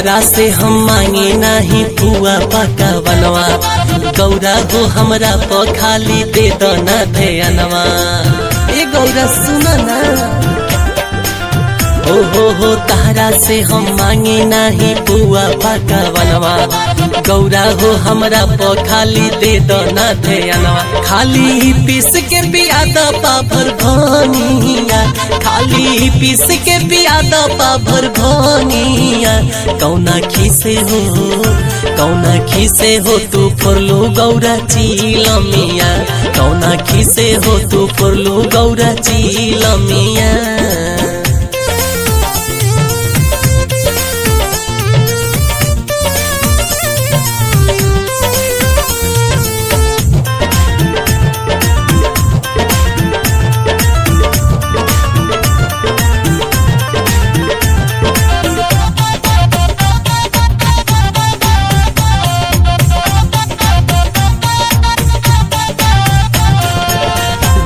तहरा से हम मांगे नहीं पुआ पका बनवा, गौरा हो हमरा तो खाली दे दो ना ध्यानवा। ए गौरा सुना ना, हो तहरा से हम मांगे नहीं पुआ पका बनवा, गौरा हो हमरा तो खाली दे दो ना ध्यानवा। खाली पीस के पिया द पाभर भनिया, खाली पीस के पिया द पाभर भनिया। कौना खीसे हो तू फोरलू गौरा चिलमिया, कौना खीसे हो तू फोरलू गौरा चिलमिया।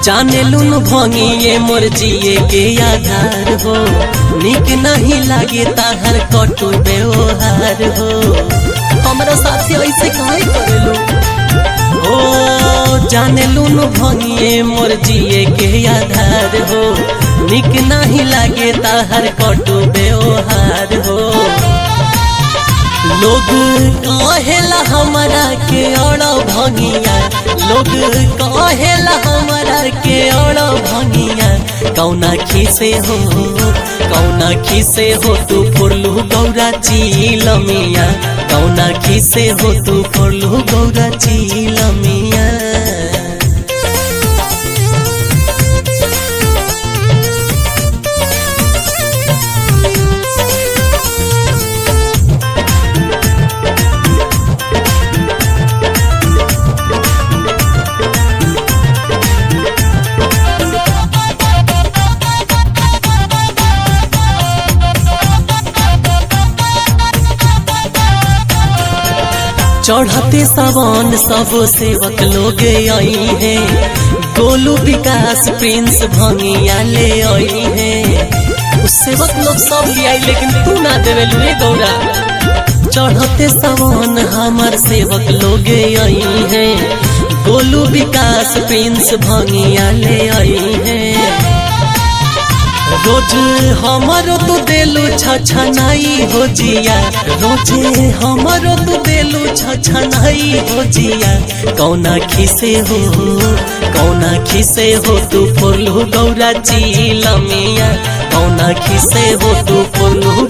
जाने लून भंगिए मोर जिए के आधार हो, निक नहीं लागे ताहर कटु व्यवहार हो। हमरा साथी ऐसे काहे करेलू हो, जाने लून भंगिए मोर जिए के आधार हो, निक नहीं लागे ताहर कटु व्यवहार हो। लोग कहेला हमरा के अड़ भंगिया, लोग कहेला हमरा के अड़ भंगिया। कौना खीसे हो तू फोरलू गौरा चिलमिया, कौना खीसे हो तू फोरलू गौरा चिलमिया। चढ़ते सावन सब सेवक लोग आई है, गोलू विकास प्रिंस भंगिया ले आई है। उस सेवक लोग सब ले आई लेकिन तू ना देवे लुए गौरा। चढ़ते सावन हमार सेवक लोग आई है, गोलू विकास प्रिंस भंगिया ले आई है। रोज हमारो तू देलू छछनाई हो जिया, रोज हमारो तू देलू छछनाई हो जिया। कौना खीसे हो तू फोरलू गौरा चिलमिया, कौना खीसे हो तू फोरलू